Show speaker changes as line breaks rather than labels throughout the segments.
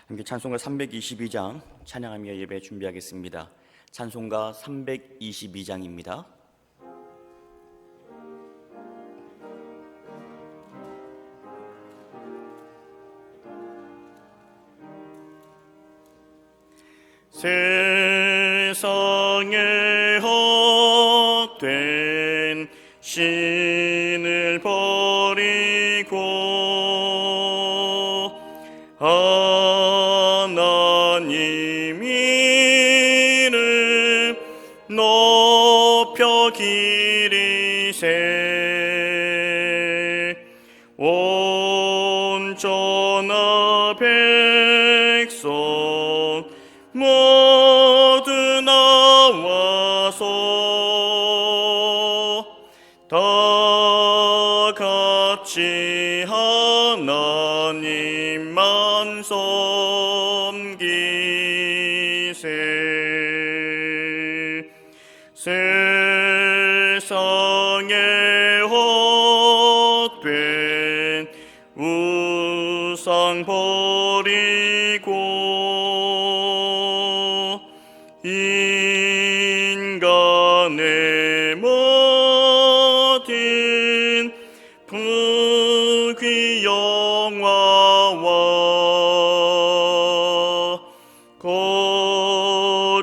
함께 찬송가 322장 찬양하며 예배 준비하겠습니다. 찬송가 322장입니다. 세상에 헛된 신을 버리고 하나님 이름 높여 기리세. 온전한 백성 모두 나와서 다 같이 하나님만 섬기세. 세상에 헛된 우상 버리고 인간의 모든 부귀 영화와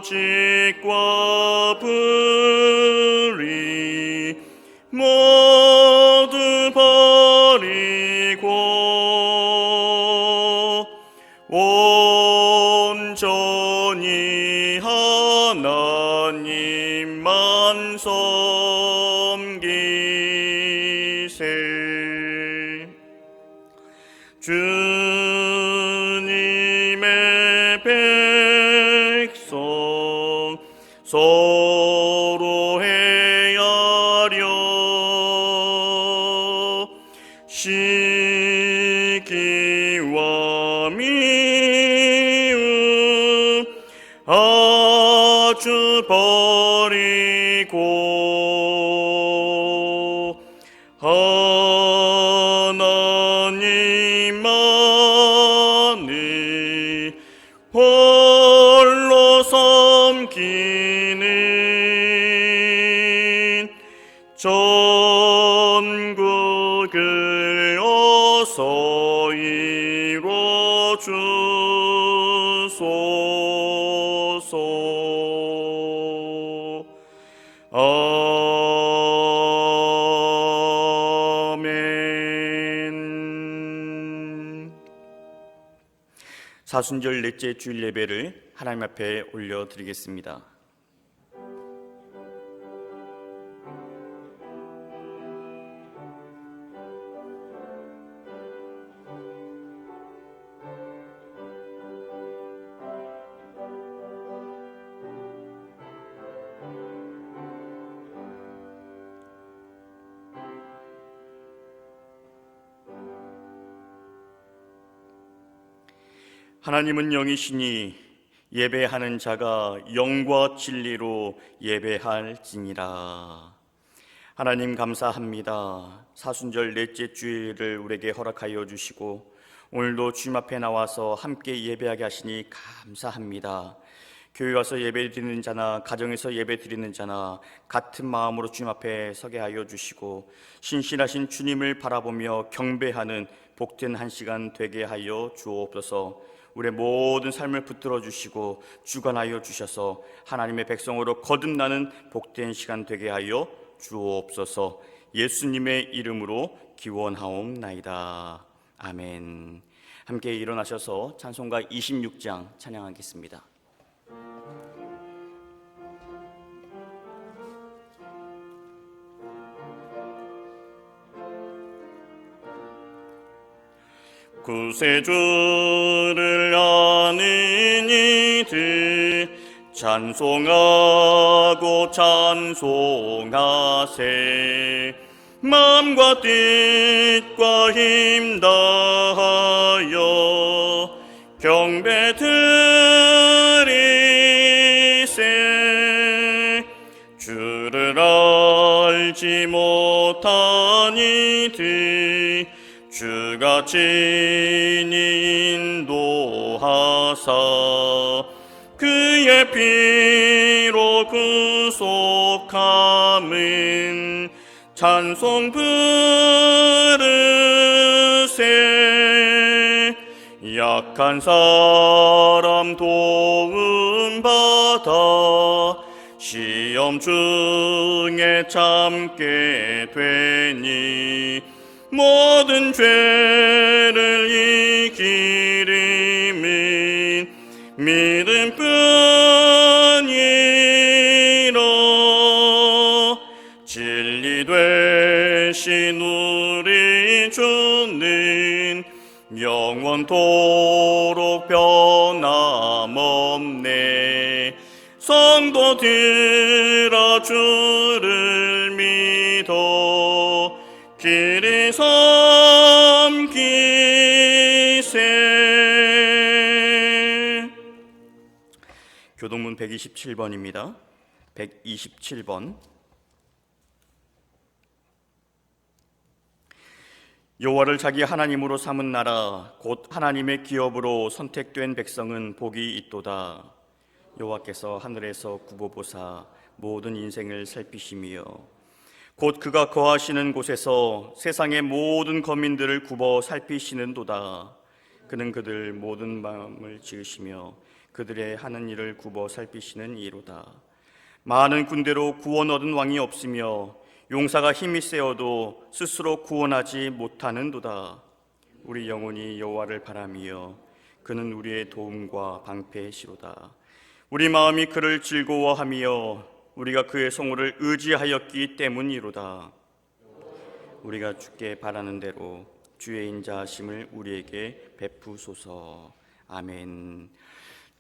거짓과 불의 모두 버리고 온전히 하나님만 섬기세. 주님의 백성 서로 헤아려 시기와 미움 아주 버리고 하나님만을 홀로 섬기는 전국을 어서 이뤄주소서. 아멘. 사순절 넷째 주일 예배를 하나님 앞에 올려드리겠습니다. 하나님은 영이시니 예배하는 자가 영과 진리로 예배할지니라. 하나님 감사합니다. 사순절 넷째 주일을 우리에게 허락하여 주시고 오늘도 주님 앞에 나와서 함께 예배하게 하시니 감사합니다. 교회 와서 예배 드리는 자나 가정에서 예배 드리는 자나 같은 마음으로 주님 앞에 서게 하여 주시고 신실하신 주님을 바라보며 경배하는 복된 한 시간 되게 하여 주옵소서. 우리의 모든 삶을 붙들어 주시고 주관하여 주셔서 하나님의 백성으로 거듭나는 복된 시간 되게 하여 주옵소서. 예수님의 이름으로 기원하옵나이다. 아멘. 함께 일어나셔서 찬송가 26장 찬양하겠습니다. 구세주를 아는 이들 찬송하고 찬송하세. 마음과 뜻과 힘 다하여 경배 드리세. 주를 알지 못한 이들 주가 친히 인도하사 하사 그의 피로 구속함은 찬송 부르세. 약한 사람 도움받아 시험 중에 참게 되니 모든 죄를 이기림은 믿음뿐이라. 진리 되신 우리 주는 영원토록 변함없네. 성도들아 주를 믿어 길이 섬기세. 교동문 127번입니다. 127번. 여호와를 자기 하나님으로 삼은 나라 곧 하나님의 기업으로 선택된 백성은 복이 있도다. 여호와께서 하늘에서 굽어보사 모든 인생을 살피시며 곧 그가 거하시는 곳에서 세상의 모든 거민들을 굽어 살피시는도다. 그는 그들 모든 마음을 지으시며 그들의 하는 일을 굽어 살피시는 이로다. 많은 군대로 구원 얻은 왕이 없으며 용사가 힘이 세어도 스스로 구원하지 못하는도다. 우리 영혼이 여호와를 바라며 그는 우리의 도움과 방패시로다. 우리 마음이 그를 즐거워하며 우리가 그의 성호를 의지하였기 때문이로다. 우리가 주께 바라는 대로 주의 인자하심을 우리에게 베푸소서. 아멘.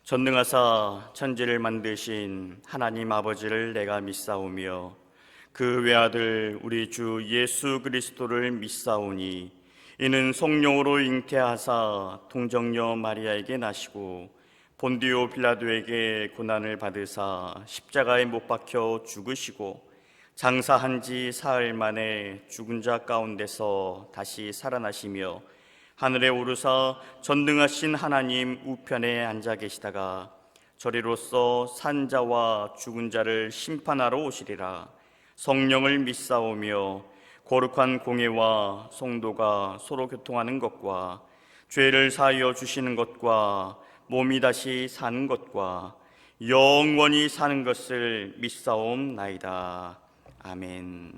전능하사 천지를 만드신 하나님 아버지를 내가 믿사오며 그 외아들 우리 주 예수 그리스도를 믿사오니 이는 성령으로 잉태하사 동정녀 마리아에게 나시고 본디오 빌라도에게 고난을 받으사 십자가에 못 박혀 죽으시고 장사한 지 사흘 만에 죽은 자 가운데서 다시 살아나시며 하늘에 오르사 전능하신 하나님 우편에 앉아 계시다가 저리로서 산 자와 죽은 자를 심판하러 오시리라. 성령을 믿사오며 거룩한 공회와 성도가 서로 교통하는 것과 죄를 사하여 주시는 것과 몸이 다시 사는 것과 영원히 사는 것을 믿사옵나이다. 아멘.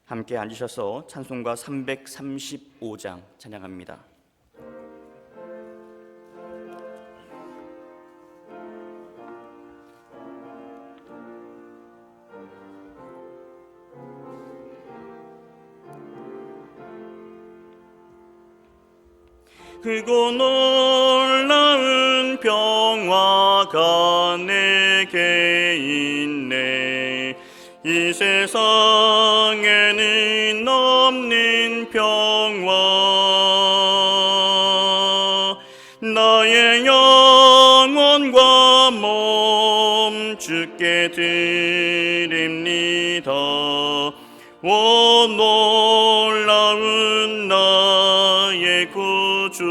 함께 앉으셔서 찬송가 335장 찬양합니다. 크고 놀라운 평화가 내게 있네. 이 세상에는 없는 평화. 나의 영혼과 몸 주께 드립니다. 오 놀라운 나의 구주.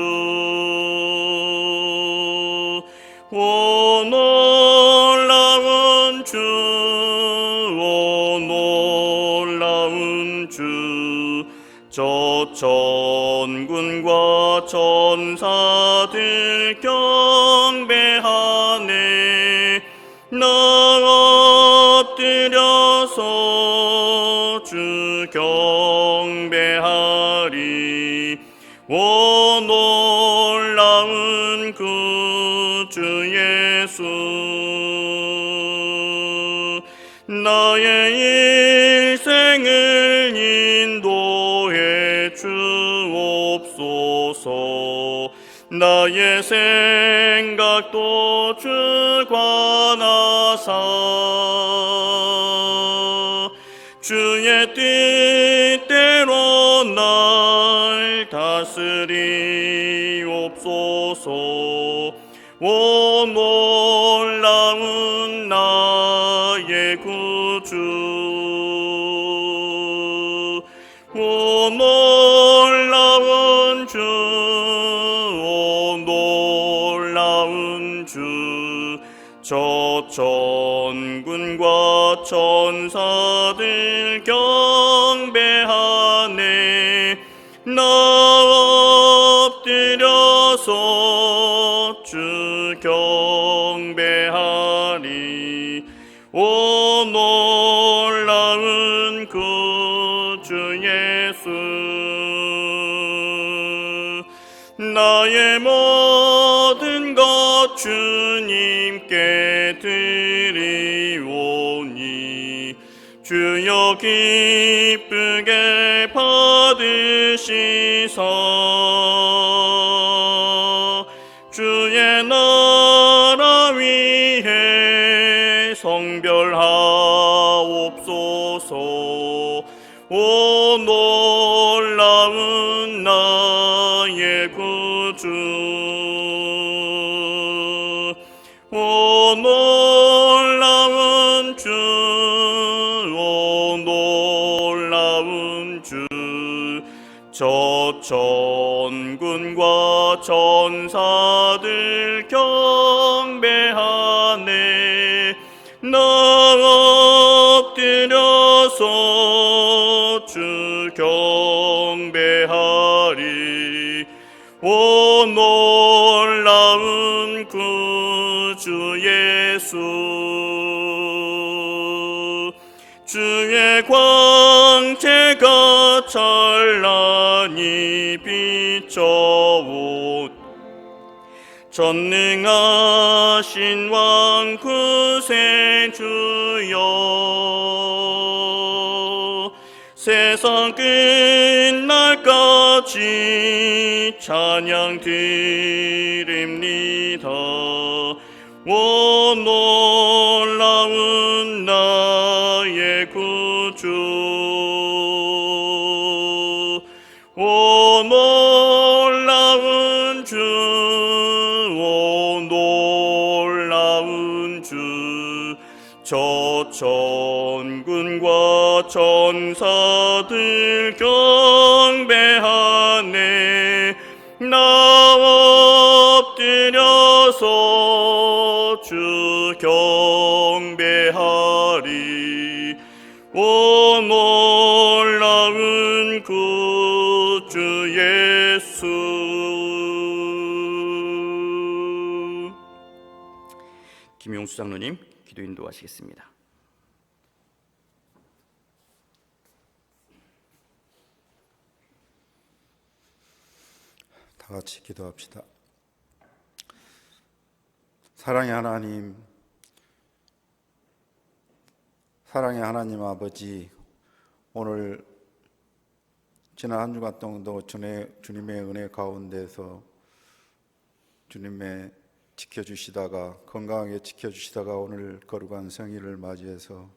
오 놀라운 주. 오 놀라운 주. 저 천군과 천사들 경배하네. 나 엎드려서 주 경배하리. 오 놀라운 구주 예수. 나의 일생을 인도해 주옵소서. 나의 생각도 주관하사 주의 뜻대로 날 다스리옵소서. 오 놀라운 나의 구주. 오 놀라운 주. 오 천군과 천사들 경배하네. 나 엎드려서 주 경배하리. 오 놀라운 구주 예수, 나의 모든 것 주님께 드리오니 주여 기쁘게 받으시사 주의 나라 위에 성별하옵소서. 오 놀라운 나의 구주, 오 놀라운 주, 오 놀라운 주. 저 천군과 천사들 경배하네. 나 엎드려서 주 경배하리. 오 놀라운 구주 예수, 주의 광채가 찬란히 비춰오. 전능하신 왕 구세주여, 세상 끝날까지 찬양 드립니다. 오 놀라운 나의 구주, 오 놀라운 주, 오 놀라운 주. 저 천군과 천사들 경배하네. 나 엎드려서 주 경배하리. 오 놀라운 구주 예수. 김용수 장로님 기도 인도하시겠습니다.
다 같이 기도합시다. 사랑의 하나님, 사랑의 하나님 아버지, 오늘 지난 한 주간 동안도 주님의 은혜 가운데서 주님의 지켜주시다가, 건강하게 지켜주시다가 오늘 거룩한 성일을 맞이해서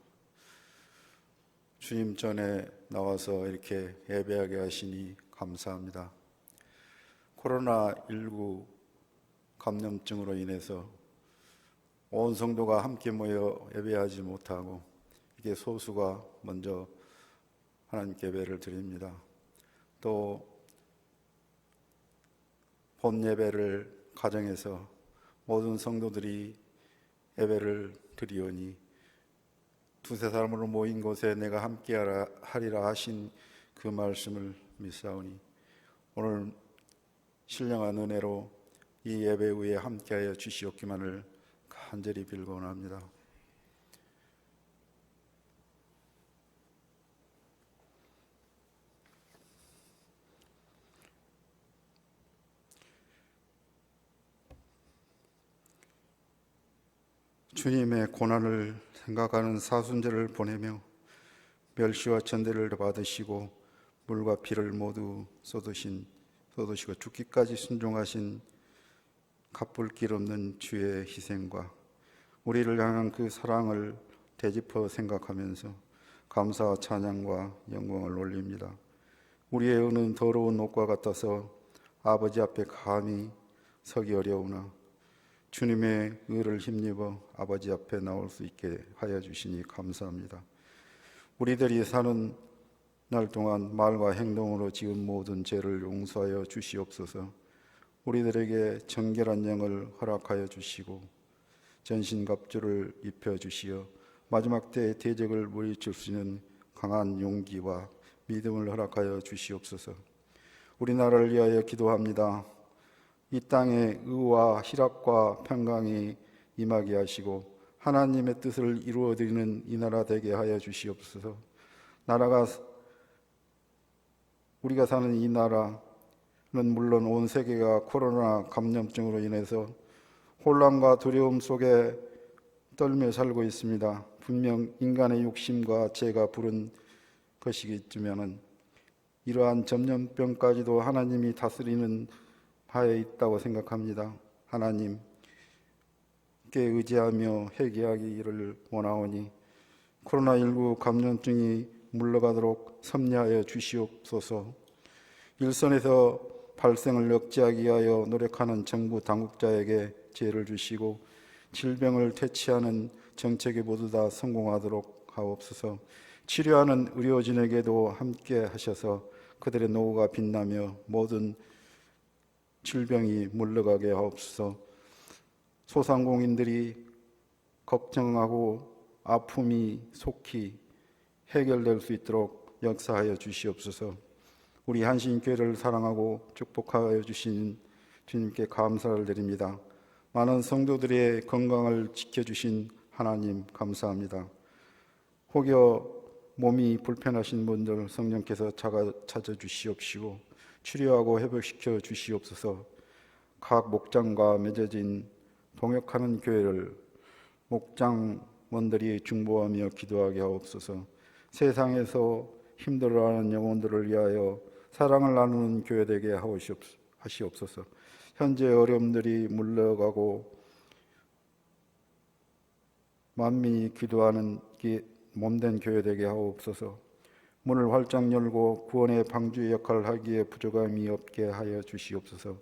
주님 전에 나와서 이렇게 예배하게 하시니 감사합니다. 코로나19 감염증으로 인해서 온 성도가 함께 모여 예배하지 못하고 이게 소수가 먼저 하나님께 예배를 드립니다. 또 본 예배를 가정에서 모든 성도들이 예배를 드리오니 두세 사람으로 모인 곳에 내가 함께 하리라 하신 그 말씀을 믿사오니 오늘 신령한 은혜로 이 예배 후에 함께하여 주시옵기만을 간절히 빌곤합니다. 주님의 고난을 생각하는 사순절을 보내며 멸시와 천대를 받으시고 물과 피를 모두 쏟으시고 죽기까지 순종하신 갑불길 없는 주의 희생과 우리를 향한 그 사랑을 되짚어 생각하면서 감사와 찬양과 영광을 올립니다. 우리의 의는 더러운 옷과 같아서 아버지 앞에 감히 서기 어려우나 주님의 의를 힘입어 아버지 앞에 나올 수 있게 하여 주시니 감사합니다. 우리들이 사는 날 동안 말과 행동으로 지은 모든 죄를 용서하여 주시옵소서. 우리들에게 정결한 영을 허락하여 주시고 전신갑주를 입혀주시어 마지막 때의 대적을 물리칠 수 있는 강한 용기와 믿음을 허락하여 주시옵소서. 우리나라를 위하여 기도합니다. 이 땅에 의와 희락과 평강이 임하게 하시고 하나님의 뜻을 이루어드리는 이 나라 되게 하여 주시옵소서. 우리가 사는 이 나라는 물론 온 세계가 코로나 감염증으로 인해서 혼란과 두려움 속에 떨며 살고 있습니다. 분명 인간의 욕심과 죄가 부른 것이겠지만은 이러한 전염병까지도 하나님이 다스리는 바에 있다고 생각합니다. 하나님께 의지하며 회개하기를 원하오니 코로나19 감염증이 물러가도록 섭리하여 주시옵소서. 일선에서 발생을 억제하기 위하여 노력하는 정부 당국자에게 지혜를 주시고 질병을 퇴치하는 정책이 모두 다 성공하도록 하옵소서. 치료하는 의료진에게도 함께 하셔서 그들의 노후가 빛나며 모든 질병이 물러가게 하옵소서. 소상공인들이 걱정하고 아픔이 속히 해결될 수 있도록 역사하여 주시옵소서. 우리 한신교회를 사랑하고 축복하여 주신 주님께 감사를 드립니다. 많은 성도들의 건강을 지켜주신 하나님 감사합니다. 혹여 몸이 불편하신 분들 성령께서 찾아주시옵시고 치료하고 회복시켜 주시옵소서. 각 목장과 맺어진 동역하는 교회를 목장원들이 중보하며 기도하게 하옵소서. 세상에서 힘들어하는 영혼들을 위하여 사랑을 나누는 교회 되게 하시옵소서. 현재 어려움들이 물러가고 만민이 기도하는 몸된 교회 되게 하옵소서. 문을 활짝 열고 구원의 방주의 역할을 하기에 부족함이 없게 하여 주시옵소서.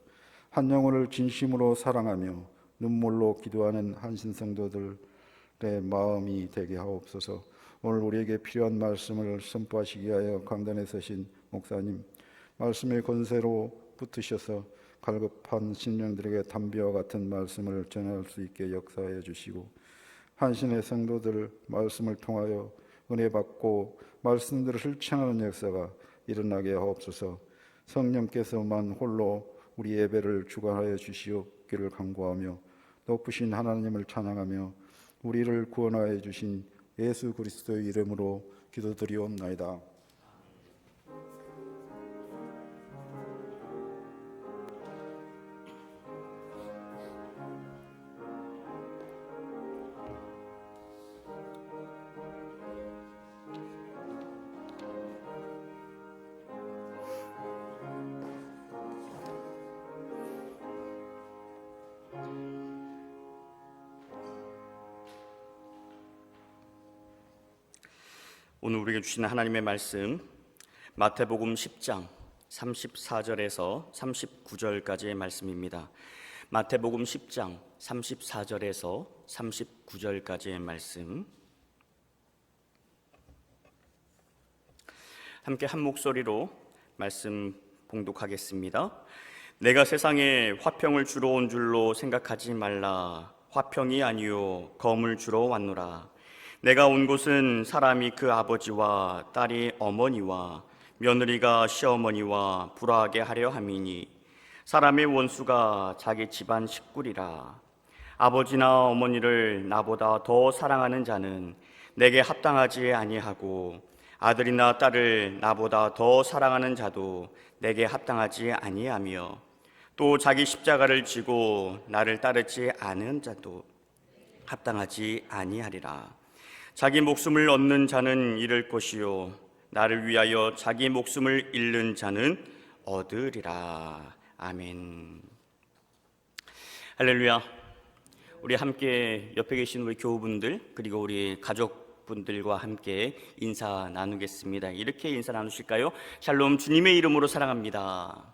한 영혼을 진심으로 사랑하며 눈물로 기도하는 한신성도들의 마음이 되게 하옵소서. 오늘 우리에게 필요한 말씀을 선포하시기 위하여 강단에 서신 목사님, 말씀의 권세로 붙으셔서 갈급한 심령들에게 담비와 같은 말씀을 전할 수 있게 역사해 주시고 한신의 성도들 말씀을 통하여 은혜 받고 말씀들을 실천하는 역사가 일어나게 하옵소서. 성령께서만 홀로 우리 예배를 주관하여 주시옵기를 간구하며 높으신 하나님을 찬양하며 우리를 구원하여 주신 예수 그리스도의 이름으로 기도드리옵나이다.
오늘 우리에게 주시는 하나님의 말씀 마태복음 10장 34절에서 39절까지의 말씀입니다. 마태복음 10장 34절에서 39절까지의 말씀 함께 한 목소리로 말씀 봉독하겠습니다. 내가 세상에 화평을 주러 온 줄로 생각하지 말라. 화평이 아니요 검을 주러 왔노라. 내가 온 곳은 사람이 그 아버지와 딸이 어머니와 며느리가 시어머니와 불화하게 하려 함이니 사람의 원수가 자기 집안 식구리라. 아버지나 어머니를 나보다 더 사랑하는 자는 내게 합당하지 아니하고 아들이나 딸을 나보다 더 사랑하는 자도 내게 합당하지 아니하며 또 자기 십자가를 지고 나를 따르지 않은 자도 합당하지 아니하리라. 자기 목숨을 얻는 자는 잃을 것이요 나를 위하여 자기 목숨을 잃는 자는 얻으리라. 아멘. 할렐루야. 우리 함께 옆에 계신 우리 교우분들 그리고 우리 가족분들과 함께 인사 나누겠습니다. 이렇게 인사 나누실까요? 샬롬. 주님의 이름으로 사랑합니다.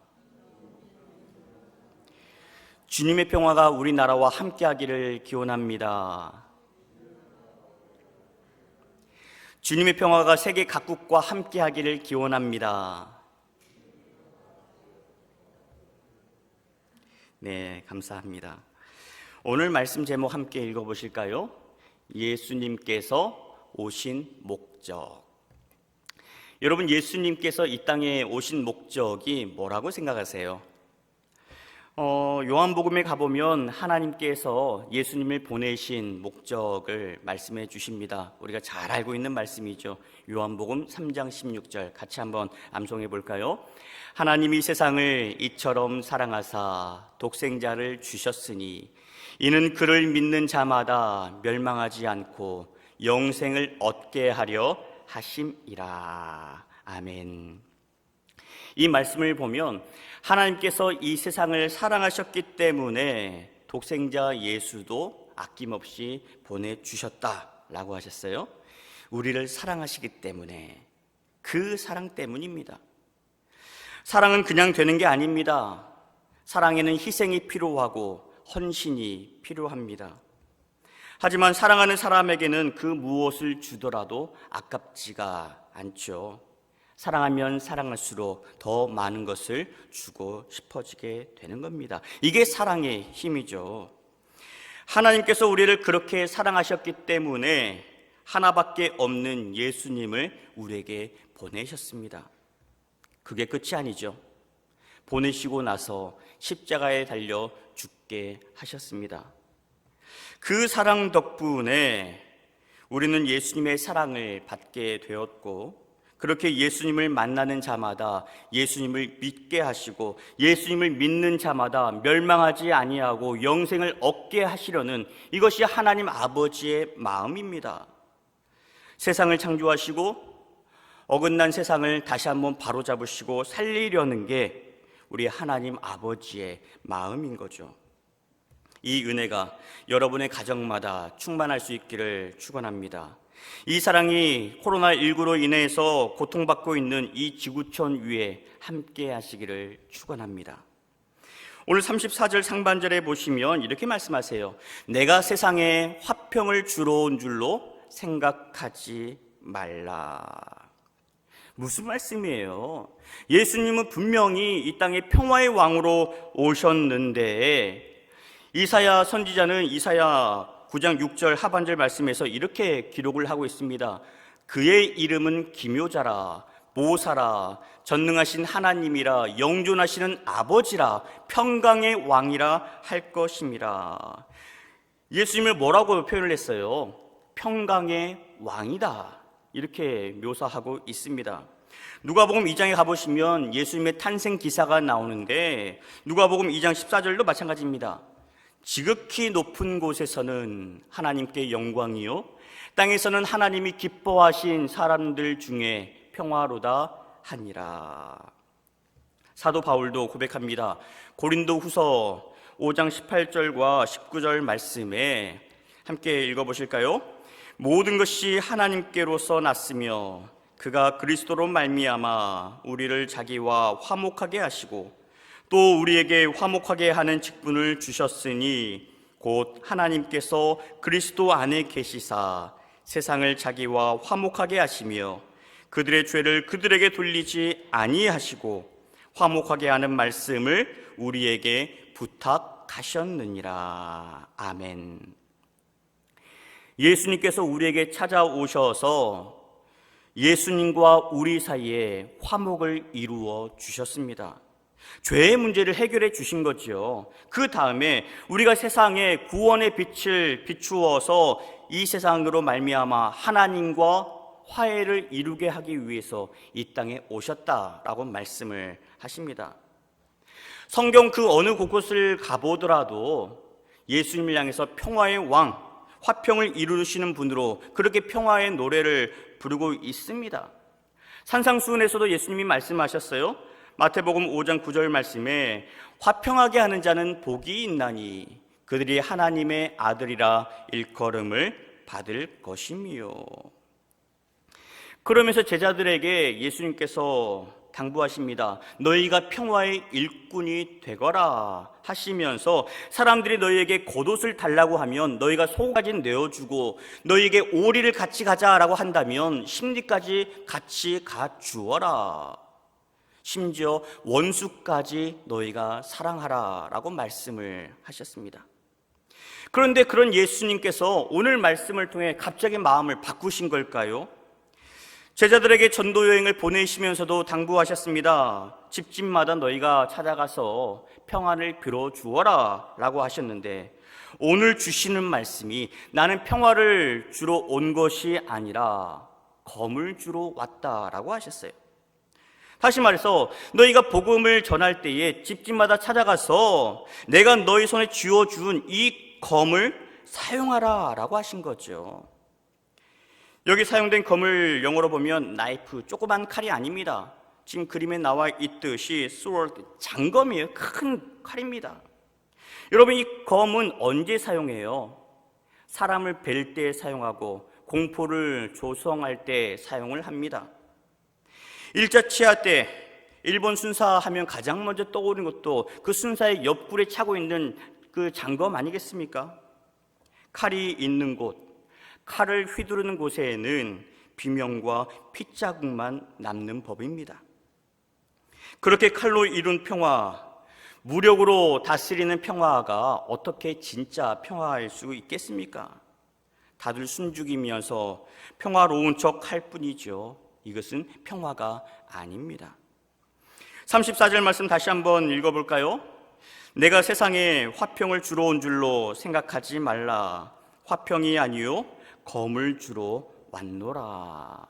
주님의 평화가 우리나라와 함께하기를 기원합니다. 주님의 평화가 세계 각국과 함께하기를 기원합니다. 네, 감사합니다. 오늘 말씀 제목 함께 읽어보실까요? 예수님께서 오신 목적. 여러분, 예수님께서 이 땅에 오신 목적이 뭐라고 생각하세요? 요한복음에 가보면 하나님께서 예수님을 보내신 목적을 말씀해 주십니다. 우리가 잘 알고 있는 말씀이죠. 요한복음 3장 16절 같이 한번 암송해 볼까요? 하나님이 세상을 이처럼 사랑하사 독생자를 주셨으니 이는 그를 믿는 자마다 멸망하지 않고 영생을 얻게 하려 하심이라. 아멘. 이 말씀을 보면 하나님께서 이 세상을 사랑하셨기 때문에 독생자 예수도 아낌없이 보내주셨다라고 하셨어요. 우리를 사랑하시기 때문에, 그 사랑 때문입니다. 사랑은 그냥 되는 게 아닙니다. 사랑에는 희생이 필요하고 헌신이 필요합니다. 하지만 사랑하는 사람에게는 그 무엇을 주더라도 아깝지가 않죠. 사랑하면 사랑할수록 더 많은 것을 주고 싶어지게 되는 겁니다. 이게 사랑의 힘이죠. 하나님께서 우리를 그렇게 사랑하셨기 때문에 하나밖에 없는 예수님을 우리에게 보내셨습니다. 그게 끝이 아니죠. 보내시고 나서 십자가에 달려 죽게 하셨습니다. 그 사랑 덕분에 우리는 예수님의 사랑을 받게 되었고, 그렇게 예수님을 만나는 자마다 예수님을 믿게 하시고 예수님을 믿는 자마다 멸망하지 아니하고 영생을 얻게 하시려는, 이것이 하나님 아버지의 마음입니다. 세상을 창조하시고 어긋난 세상을 다시 한번 바로잡으시고 살리려는 게 우리 하나님 아버지의 마음인 거죠. 이 은혜가 여러분의 가정마다 충만할 수 있기를 축원합니다. 이 사랑이 코로나19로 인해서 고통받고 있는 이 지구촌 위에 함께 하시기를 축원합니다. 오늘 34절 상반절에 보시면 이렇게 말씀하세요. 내가 세상에 화평을 주러 온 줄로 생각하지 말라. 무슨 말씀이에요? 예수님은 분명히 이 땅에 평화의 왕으로 오셨는데, 이사야 선지자는 이사야 9장 6절 하반절 말씀에서 이렇게 기록을 하고 있습니다. 그의 이름은 기묘자라, 모사라, 전능하신 하나님이라, 영존하시는 아버지라, 평강의 왕이라 할 것임이라. 예수님을 뭐라고 표현을 했어요? 평강의 왕이다, 이렇게 묘사하고 있습니다. 누가복음 2장에 가보시면 예수님의 탄생 기사가 나오는데, 누가복음 2장 14절도 마찬가지입니다. 지극히 높은 곳에서는 하나님께 영광이요, 땅에서는 하나님이 기뻐하신 사람들 중에 평화로다 하니라. 사도 바울도 고백합니다. 고린도 후서 5장 18절과 19절 말씀에 함께 읽어보실까요? 모든 것이 하나님께로서 났으며 그가 그리스도로 말미암아 우리를 자기와 화목하게 하시고 또 우리에게 화목하게 하는 직분을 주셨으니 곧 하나님께서 그리스도 안에 계시사 세상을 자기와 화목하게 하시며 그들의 죄를 그들에게 돌리지 아니하시고 화목하게 하는 말씀을 우리에게 부탁하셨느니라. 아멘. 예수님께서 우리에게 찾아오셔서 예수님과 우리 사이에 화목을 이루어 주셨습니다. 죄의 문제를 해결해 주신 거지요. 그 다음에 우리가 세상에 구원의 빛을 비추어서 이 세상으로 말미암아 하나님과 화해를 이루게 하기 위해서 이 땅에 오셨다라고 말씀을 하십니다. 성경 그 어느 곳곳을 가보더라도 예수님을 향해서 평화의 왕, 화평을 이루시는 분으로 그렇게 평화의 노래를 부르고 있습니다. 산상수훈에서도 예수님이 말씀하셨어요. 마태복음 5장 9절 말씀에 화평하게 하는 자는 복이 있나니 그들이 하나님의 아들이라 일컬음을 받을 것이미요. 그러면서 제자들에게 예수님께서 당부하십니다. 너희가 평화의 일꾼이 되거라 하시면서 사람들이 너희에게 겉옷을 달라고 하면 너희가 속옷까지 내어주고 너희에게 오리를 같이 가자라고 한다면 심리까지 같이 가주어라. 심지어 원수까지 너희가 사랑하라 라고 말씀을 하셨습니다. 그런데 그런 예수님께서 오늘 말씀을 통해 갑자기 마음을 바꾸신 걸까요? 제자들에게 전도 여행을 보내시면서도 당부하셨습니다. 집집마다 너희가 찾아가서 평안을 빌어 주어라 라고 하셨는데, 오늘 주시는 말씀이 나는 평화를 주러 온 것이 아니라 검을 주러 왔다라고 하셨어요. 다시 말해서 너희가 복음을 전할 때에 집집마다 찾아가서 내가 너희 손에 쥐어준 이 검을 사용하라 라고 하신 거죠. 여기 사용된 검을 영어로 보면 나이프, 조그만 칼이 아닙니다. 지금 그림에 나와 있듯이 sword, 장검이에요. 큰 칼입니다. 여러분, 이 검은 언제 사용해요? 사람을 벨 때 사용하고 공포를 조성할 때 사용을 합니다. 1차 치하 때 일본 순사하면 가장 먼저 떠오르는 것도 그 순사의 옆구리에 차고 있는 그 장검 아니겠습니까? 칼이 있는 곳, 칼을 휘두르는 곳에는 비명과 핏자국만 남는 법입니다. 그렇게 칼로 이룬 평화, 무력으로 다스리는 평화가 어떻게 진짜 평화일 수 있겠습니까? 다들 숨죽이면서 평화로운 척 할 뿐이죠. 이것은 평화가 아닙니다. 34절 말씀 다시 한번 읽어볼까요? 내가 세상에 화평을 주러 온 줄로 생각하지 말라. 화평이 아니요 검을 주러 왔노라.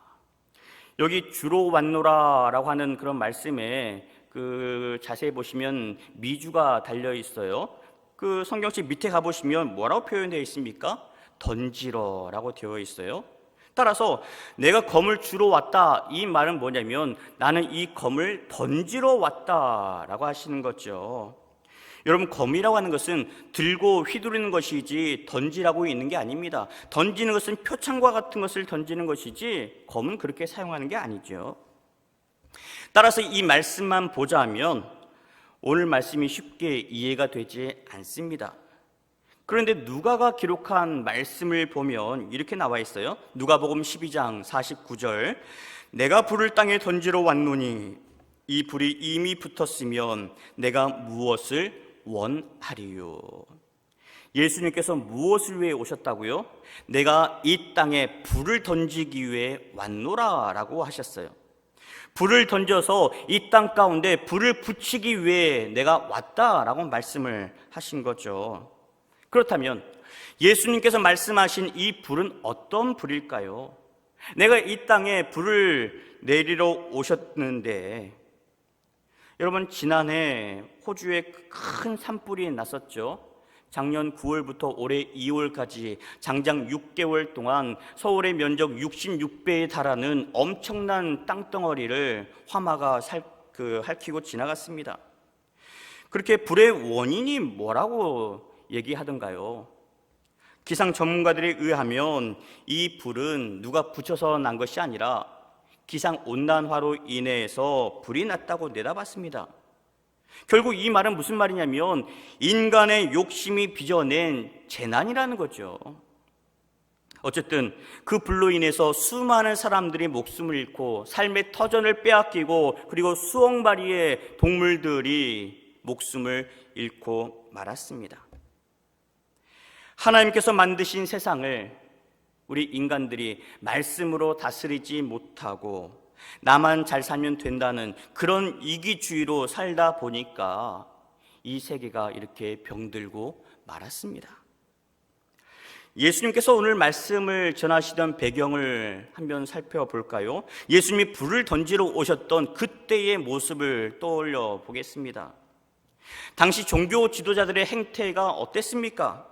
여기 주러 왔노라라고 하는 그런 말씀에 자세히 보시면 미주가 달려 있어요. 그 성경책 밑에 가보시면 뭐라고 표현되어 있습니까? 던지러라고 되어 있어요. 따라서 내가 검을 주러 왔다, 이 말은 뭐냐면 나는 이 검을 던지러 왔다라고 하시는 거죠. 여러분, 검이라고 하는 것은 들고 휘두르는 것이지 던지라고 있는 게 아닙니다. 던지는 것은 표창과 같은 것을 던지는 것이지 검은 그렇게 사용하는 게 아니죠. 따라서 이 말씀만 보자면 오늘 말씀이 쉽게 이해가 되지 않습니다. 그런데 누가가 기록한 말씀을 보면 이렇게 나와 있어요. 누가복음 12장 49절, 내가 불을 땅에 던지러 왔노니 이 불이 이미 붙었으면 내가 무엇을 원하리요. 예수님께서 무엇을 위해 오셨다고요? 내가 이 땅에 불을 던지기 위해 왔노라 라고 하셨어요. 불을 던져서 이 땅 가운데 불을 붙이기 위해 내가 왔다라고 말씀을 하신 거죠. 그렇다면 예수님께서 말씀하신 이 불은 어떤 불일까요? 내가 이 땅에 불을 내리러 오셨는데, 여러분, 지난해 호주에 큰 산불이 났었죠. 작년 9월부터 올해 2월까지 장장 6개월 동안 서울의 면적 66배에 달하는 엄청난 땅덩어리를 화마가 핥히고 지나갔습니다. 그렇게 불의 원인이 뭐라고 얘기하던가요? 기상 전문가들에 의하면 이 불은 누가 붙여서 난 것이 아니라 기상온난화로 인해서 불이 났다고 내다봤습니다. 결국 이 말은 무슨 말이냐면 인간의 욕심이 빚어낸 재난이라는 거죠. 어쨌든 그 불로 인해서 수많은 사람들이 목숨을 잃고 삶의 터전을 빼앗기고 그리고 수억 마리의 동물들이 목숨을 잃고 말았습니다. 하나님께서 만드신 세상을 우리 인간들이 말씀으로 다스리지 못하고 나만 잘 살면 된다는 그런 이기주의로 살다 보니까 이 세계가 이렇게 병들고 말았습니다. 예수님께서 오늘 말씀을 전하시던 배경을 한번 살펴볼까요? 예수님이 불을 던지러 오셨던 그때의 모습을 떠올려 보겠습니다. 당시 종교 지도자들의 행태가 어땠습니까?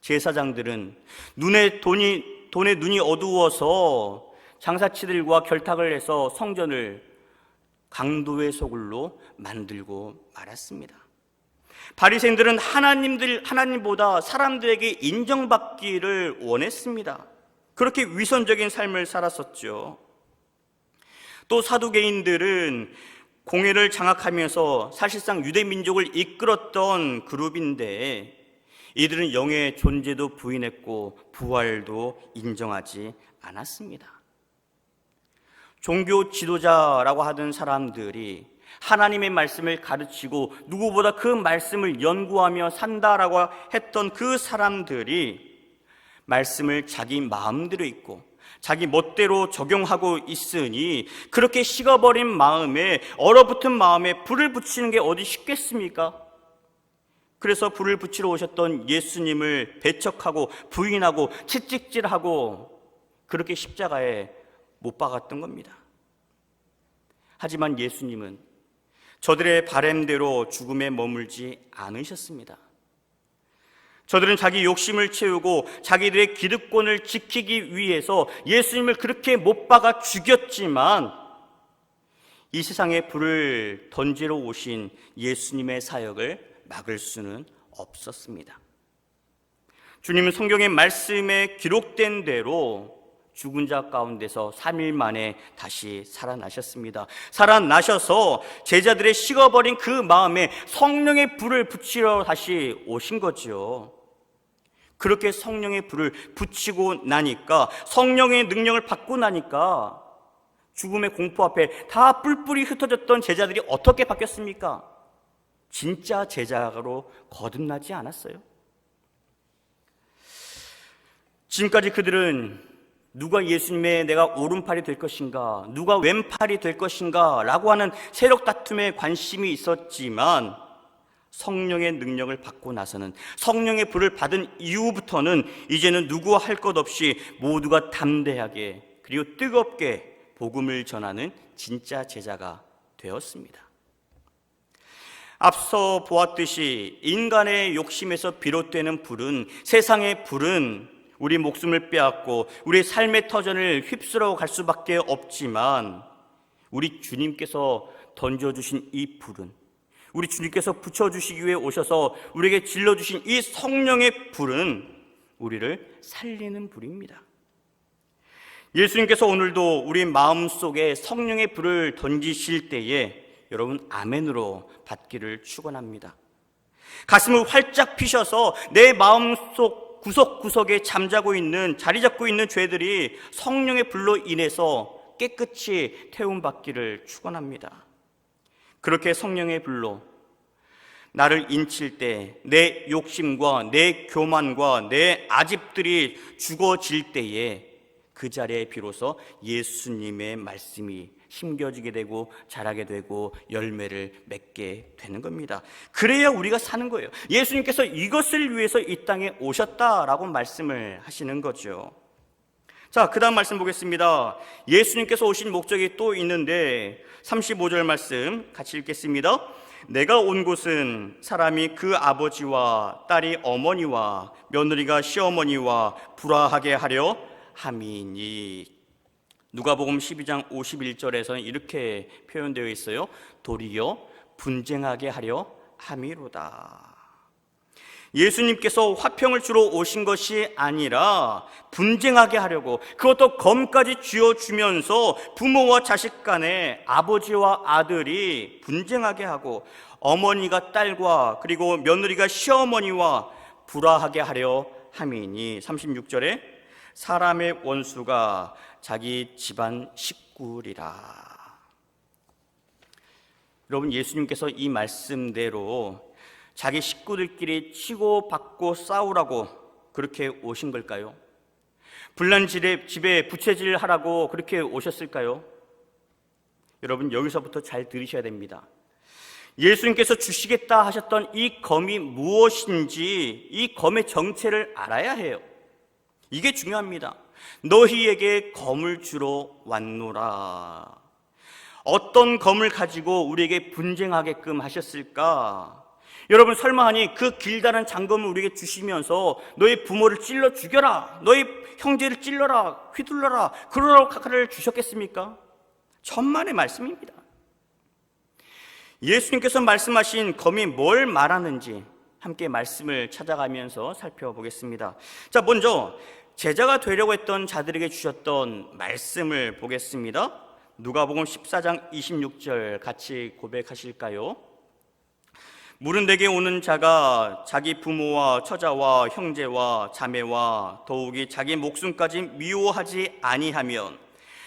제사장들은 돈에 눈이 어두워서 장사치들과 결탁을 해서 성전을 강도의 소굴로 만들고 말았습니다. 바리새인들은 하나님보다 사람들에게 인정받기를 원했습니다. 그렇게 위선적인 삶을 살았었죠. 또 사두개인들은 공회를 장악하면서 사실상 유대 민족을 이끌었던 그룹인데 이들은 영의 존재도 부인했고 부활도 인정하지 않았습니다. 종교 지도자라고 하던 사람들이 하나님의 말씀을 가르치고 누구보다 그 말씀을 연구하며 산다라고 했던 그 사람들이 말씀을 자기 마음대로 읽고 자기 멋대로 적용하고 있으니 그렇게 식어버린 마음에, 얼어붙은 마음에 불을 붙이는 게 어디 쉽겠습니까? 그래서 불을 붙이러 오셨던 예수님을 배척하고 부인하고 채찍질하고 그렇게 십자가에 못 박았던 겁니다. 하지만 예수님은 저들의 바램대로 죽음에 머물지 않으셨습니다. 저들은 자기 욕심을 채우고 자기들의 기득권을 지키기 위해서 예수님을 그렇게 못 박아 죽였지만 이 세상에 불을 던지러 오신 예수님의 사역을 막을 수는 없었습니다. 주님은 성경의 말씀에 기록된 대로 죽은 자 가운데서 3일 만에 다시 살아나셨습니다. 살아나셔서 제자들의 식어버린 그 마음에 성령의 불을 붙이러 다시 오신 거죠. 그렇게 성령의 불을 붙이고 나니까, 성령의 능력을 받고 나니까 죽음의 공포 앞에 다 뿔뿔이 흩어졌던 제자들이 어떻게 바뀌었습니까? 진짜 제자로 거듭나지 않았어요. 지금까지 그들은 누가 예수님의 내가 오른팔이 될 것인가, 누가 왼팔이 될 것인가 라고 하는 세력 다툼에 관심이 있었지만 성령의 능력을 받고 나서는, 성령의 불을 받은 이후부터는 이제는 누구 할 것 없이 모두가 담대하게 그리고 뜨겁게 복음을 전하는 진짜 제자가 되었습니다. 앞서 보았듯이 인간의 욕심에서 비롯되는 불은, 세상의 불은 우리 목숨을 빼앗고 우리 삶의 터전을 휩쓸어 갈 수밖에 없지만 우리 주님께서 던져주신 이 불은, 우리 주님께서 붙여주시기 위해 오셔서 우리에게 질러주신 이 성령의 불은 우리를 살리는 불입니다. 예수님께서 오늘도 우리 마음속에 성령의 불을 던지실 때에 여러분 아멘으로 받기를 축원합니다. 가슴을 활짝 피셔서 내 마음속 구석구석에 잠자고 있는, 자리 잡고 있는 죄들이 성령의 불로 인해서 깨끗이 태움받기를 축원합니다. 그렇게 성령의 불로 나를 인칠 때 내 욕심과 내 교만과 내 아집들이 죽어질 때에 그 자리에 비로소 예수님의 말씀이 심겨지게 되고 자라게 되고 열매를 맺게 되는 겁니다. 그래야 우리가 사는 거예요. 예수님께서 이것을 위해서 이 땅에 오셨다라고 말씀을 하시는 거죠. 자, 그 다음 말씀 보겠습니다. 예수님께서 오신 목적이 또 있는데 35절 말씀 같이 읽겠습니다. 내가 온 곳은 사람이 그 아버지와 딸이 어머니와 며느리가 시어머니와 불화하게 하려 함이니. 누가복음 12장 51절에서는 이렇게 표현되어 있어요. 도리어 분쟁하게 하려 함이로다. 예수님께서 화평을 주러 오신 것이 아니라 분쟁하게 하려고, 그것도 검까지 쥐어주면서 부모와 자식 간에, 아버지와 아들이 분쟁하게 하고 어머니가 딸과 그리고 며느리가 시어머니와 불화하게 하려 함이니. 36절에 사람의 원수가 자기 집안 식구리라. 여러분, 예수님께서 이 말씀대로 자기 식구들끼리 치고받고 싸우라고 그렇게 오신 걸까요? 불난 집에 부채질 하라고 그렇게 오셨을까요? 여러분, 여기서부터 잘 들으셔야 됩니다. 예수님께서 주시겠다 하셨던 이 검이 무엇인지, 이 검의 정체를 알아야 해요. 이게 중요합니다. 너희에게 검을 주러 왔노라. 어떤 검을 가지고 우리에게 분쟁하게끔 하셨을까? 여러분, 설마 하니 그 길다란 장검을 우리에게 주시면서 너희 부모를 찔러 죽여라, 너희 형제를 찔러라, 휘둘러라, 그러라고 카카를 주셨겠습니까? 천만의 말씀입니다. 예수님께서 말씀하신 검이 뭘 말하는지 함께 말씀을 찾아가면서 살펴보겠습니다. 자, 먼저 제자가 되려고 했던 자들에게 주셨던 말씀을 보겠습니다. 누가복음 14장 26절 같이 고백하실까요? 물은 내게 오는 자가 자기 부모와 처자와 형제와 자매와 더욱이 자기 목숨까지 미워하지 아니하면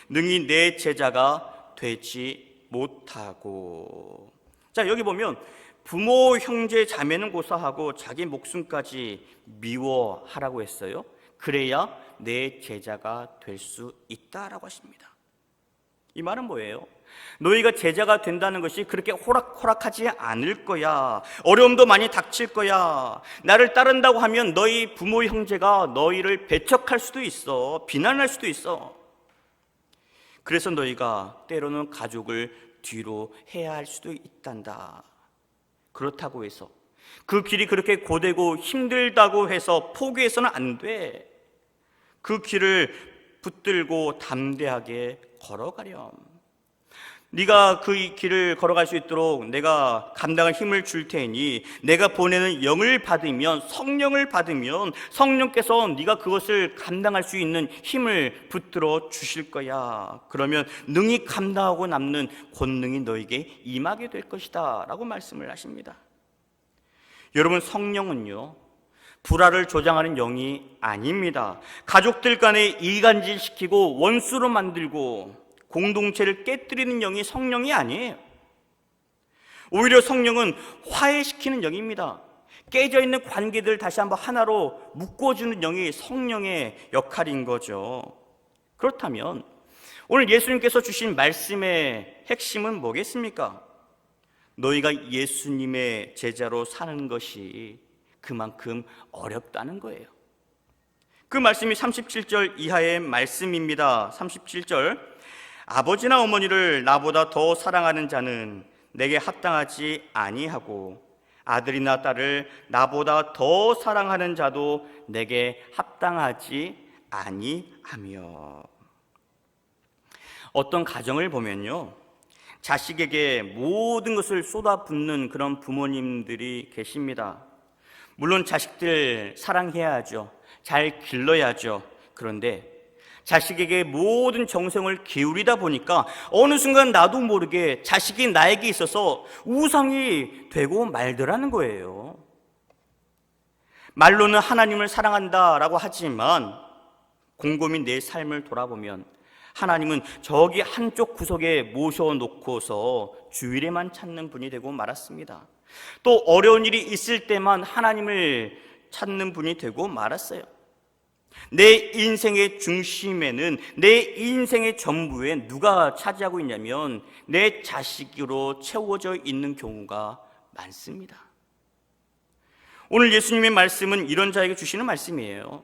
능히 내 제자가 되지 못하고. 자, 여기 보면 부모, 형제, 자매는 고사하고 자기 목숨까지 미워하라고 했어요. 그래야 내 제자가 될 수 있다라고 하십니다. 이 말은 뭐예요? 너희가 제자가 된다는 것이 그렇게 호락호락하지 않을 거야. 어려움도 많이 닥칠 거야. 나를 따른다고 하면 너희 부모, 형제가 너희를 배척할 수도 있어. 비난할 수도 있어. 그래서 너희가 때로는 가족을 뒤로 해야 할 수도 있단다. 그렇다고 해서 그 길이 그렇게 고되고 힘들다고 해서 포기해서는 안 돼. 그 길을 붙들고 담대하게 걸어가렴. 네가 그 길을 걸어갈 수 있도록 내가 감당할 힘을 줄 테니 내가 보내는 영을 받으면, 성령을 받으면 성령께서 네가 그것을 감당할 수 있는 힘을 붙들어 주실 거야. 그러면 능히 감당하고 남는 권능이 너에게 임하게 될 것이다 라고 말씀을 하십니다. 여러분, 성령은요 불화를 조장하는 영이 아닙니다. 가족들 간에 이간질시키고 원수로 만들고 공동체를 깨뜨리는 영이 성령이 아니에요. 오히려 성령은 화해시키는 영입니다. 깨져 있는 관계들 다시 한번 하나로 묶어주는 영이 성령의 역할인 거죠. 그렇다면 오늘 예수님께서 주신 말씀의 핵심은 뭐겠습니까? 너희가 예수님의 제자로 사는 것이 그만큼 어렵다는 거예요. 그 말씀이 37절 이하의 말씀입니다. 37절, 아버지나 어머니를 나보다 더 사랑하는 자는 내게 합당하지 아니하고 아들이나 딸을 나보다 더 사랑하는 자도 내게 합당하지 아니하며. 어떤 가정을 보면요 자식에게 모든 것을 쏟아붓는 그런 부모님들이 계십니다. 물론 자식들 사랑해야죠. 잘 길러야죠. 그런데 자식에게 모든 정성을 기울이다 보니까 어느 순간 나도 모르게 자식이 나에게 있어서 우상이 되고 말더라는 거예요. 말로는 하나님을 사랑한다라고 하지만 곰곰이 내 삶을 돌아보면 하나님은 저기 한쪽 구석에 모셔놓고서 주일에만 찾는 분이 되고 말았습니다. 또 어려운 일이 있을 때만 하나님을 찾는 분이 되고 말았어요. 내 인생의 중심에는, 내 인생의 전부에 누가 차지하고 있냐면 내 자식으로 채워져 있는 경우가 많습니다. 오늘 예수님의 말씀은 이런 자에게 주시는 말씀이에요.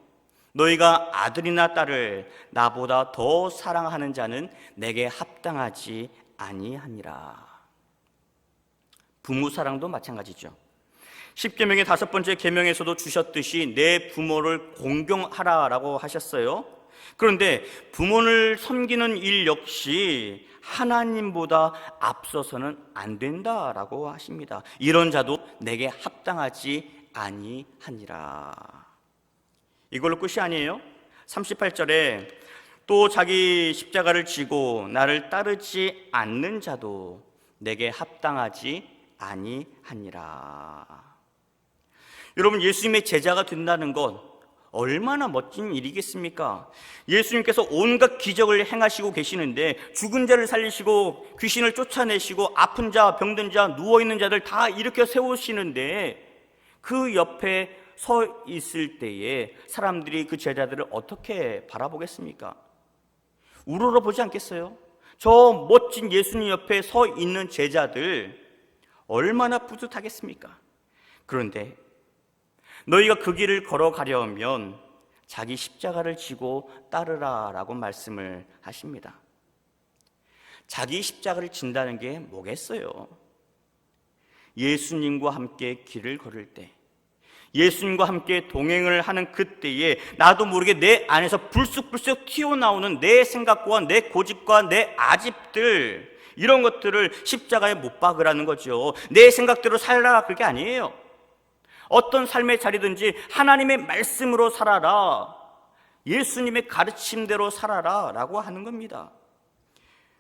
너희가 아들이나 딸을 나보다 더 사랑하는 자는 내게 합당하지 아니하니라. 부모 사랑도 마찬가지죠. 10계명의 5번째 계명에서도 주셨듯이 내 부모를 공경하라라고 하셨어요. 그런데 부모를 섬기는 일 역시 하나님보다 앞서서는 안 된다라고 하십니다. 이런 자도 내게 합당하지 아니하니라. 이걸로 끝이 아니에요. 38절에 또 자기 십자가를 지고 나를 따르지 않는 자도 내게 합당하지 아니하니라. 여러분, 예수님의 제자가 된다는 것 얼마나 멋진 일이겠습니까? 예수님께서 온갖 기적을 행하시고 계시는데 죽은 자를 살리시고 귀신을 쫓아내시고 아픈 자, 병든 자, 누워있는 자들 다 일으켜 세우시는데 그 옆에 서 있을 때에 사람들이 그 제자들을 어떻게 바라보겠습니까? 우러러 보지 않겠어요? 저 멋진 예수님 옆에 서 있는 제자들 얼마나 뿌듯하겠습니까? 그런데 너희가 그 길을 걸어가려면 자기 십자가를 지고 따르라 라고 말씀을 하십니다. 자기 십자가를 진다는 게 뭐겠어요? 예수님과 함께 길을 걸을 때, 예수님과 함께 동행을 하는 그때에 나도 모르게 내 안에서 불쑥불쑥 튀어나오는 내 생각과 내 고집과 내 아집들, 이런 것들을 십자가에 못 박으라는 거죠. 내 생각대로 살라 그게 아니에요. 어떤 삶의 자리든지 하나님의 말씀으로 살아라, 예수님의 가르침대로 살아라 라고 하는 겁니다.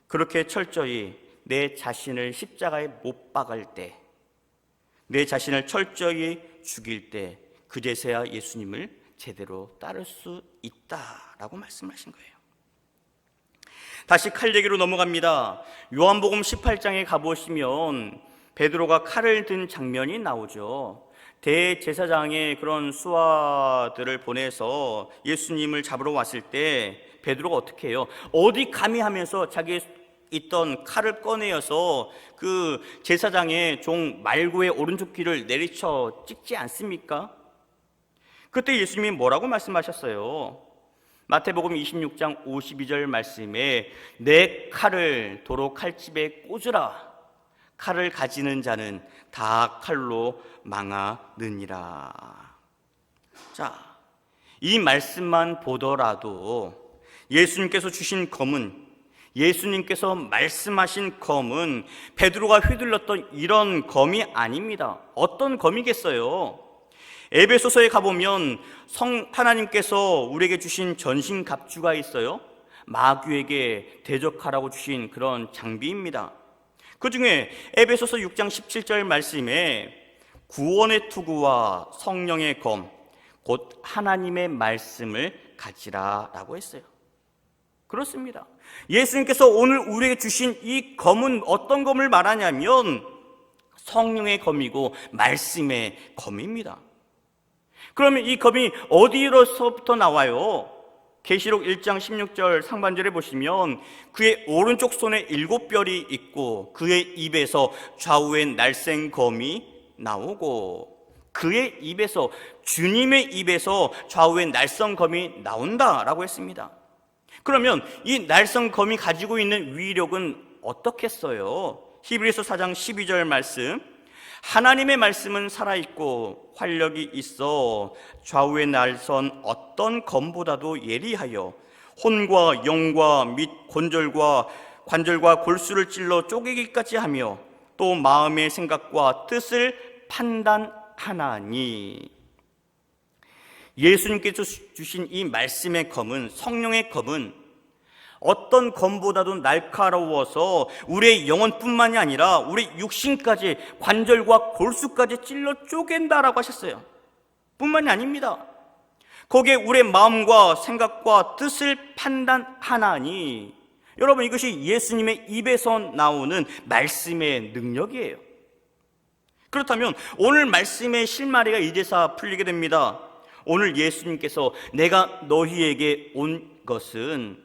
그렇게 철저히 내 자신을 십자가에 못 박을 때, 내 자신을 철저히 죽일 때 그제서야 예수님을 제대로 따를 수 있다라고 말씀하신 거예요. 다시 칼 얘기로 넘어갑니다. 요한복음 18장에 가보시면 베드로가 칼을 든 장면이 나오죠. 대제사장의 그런 수하들을 보내서 예수님을 잡으러 왔을 때 베드로가 어떻게 해요? 어디 감히 하면서 자기 있던 칼을 꺼내어서 그 제사장의 종 말고의 오른쪽 귀를 내리쳐 찍지 않습니까? 그때 예수님이 뭐라고 말씀하셨어요? 마태복음 26장 52절 말씀에 내 칼을 도로 칼집에 꽂으라. 칼을 가지는 자는 다 칼로 망하느니라. 자, 이 말씀만 보더라도 예수님께서 주신 검은, 예수님께서 말씀하신 검은 베드로가 휘둘렀던 이런 검이 아닙니다. 어떤 검이겠어요? 에베소서에 가보면 하나님께서 우리에게 주신 전신갑주가 있어요. 마귀에게 대적하라고 주신 그런 장비입니다. 그 중에 에베소서 6장 17절 말씀에 구원의 투구와 성령의 검, 곧 하나님의 말씀을 가지라 라고 했어요. 그렇습니다. 예수님께서 오늘 우리에게 주신 이 검은 어떤 검을 말하냐면 성령의 검이고 말씀의 검입니다. 그러면 이 검이 어디로서부터 나와요? 계시록 1장 16절 상반절에 보시면 그의 오른쪽 손에 7별이 있고 그의 입에서 좌우에 날쌘 검이 나오고 그의 입에서, 주님의 입에서 좌우에 날쌘 검이 나온다라고 했습니다. 그러면 이 날쌘 검이 가지고 있는 위력은 어떻겠어요? 히브리서 4장 12절 말씀, 하나님의 말씀은 살아있고 활력이 있어 좌우에 날선 어떤 검보다도 예리하여 혼과 영과 및 관절과 골수를 찔러 쪼개기까지 하며 또 마음의 생각과 뜻을 판단하나니. 예수님께서 주신 이 말씀의 검은, 성령의 검은 어떤 검보다도 날카로워서 우리의 영혼뿐만이 아니라 우리 육신까지, 관절과 골수까지 찔러 쪼갠다라고 하셨어요. 뿐만이 아닙니다. 거기에 우리의 마음과 생각과 뜻을 판단하나니. 여러분, 이것이 예수님의 입에서 나오는 말씀의 능력이에요. 그렇다면 오늘 말씀의 실마리가 이제서 풀리게 됩니다. 오늘 예수님께서 내가 너희에게 온 것은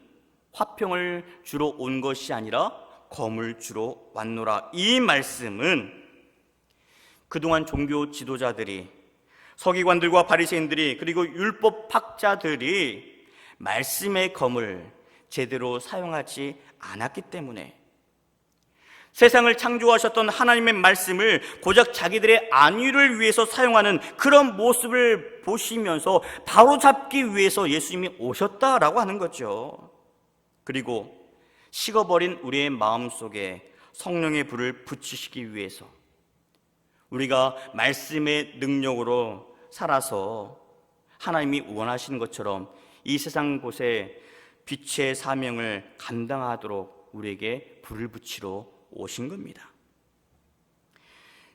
화평을 주러 온 것이 아니라 검을 주러 왔노라. 이 말씀은 그동안 종교 지도자들이, 서기관들과 바리새인들이, 그리고 율법 학자들이 말씀의 검을 제대로 사용하지 않았기 때문에 세상을 창조하셨던 하나님의 말씀을 고작 자기들의 안위를 위해서 사용하는 그런 모습을 보시면서 바로잡기 위해서 예수님이 오셨다라고 하는 거죠. 그리고 식어버린 우리의 마음속에 성령의 불을 붙이시기 위해서 우리가 말씀의 능력으로 살아서 하나님이 원하시는 것처럼 이 세상 곳에 빛의 사명을 감당하도록 우리에게 불을 붙이러 오신 겁니다.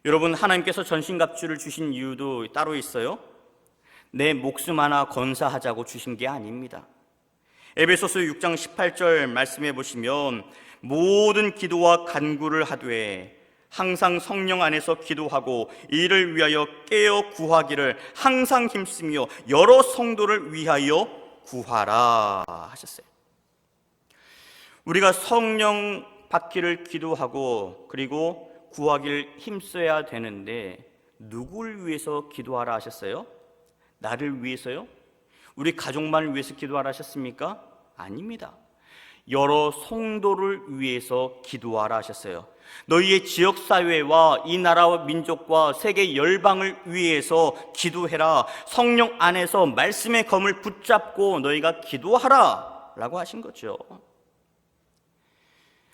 여러분, 하나님께서 전신갑주를 주신 이유도 따로 있어요. 내 목숨 하나 건사하자고 주신 게 아닙니다. 에베소서 6장 18절 말씀해 보시면 모든 기도와 간구를 하되 항상 성령 안에서 기도하고 이를 위하여 깨어 구하기를 항상 힘쓰며 여러 성도를 위하여 구하라 하셨어요. 우리가 성령 받기를 기도하고 그리고 구하기를 힘써야 되는데 누구를 위해서 기도하라 하셨어요? 나를 위해서요? 우리 가족만을 위해서 기도하라 하셨습니까? 아닙니다. 여러 성도를 위해서 기도하라 하셨어요. 너희의 지역사회와 이 나라와 민족과 세계 열방을 위해서 기도해라. 성령 안에서 말씀의 검을 붙잡고 너희가 기도하라 라고 하신 거죠.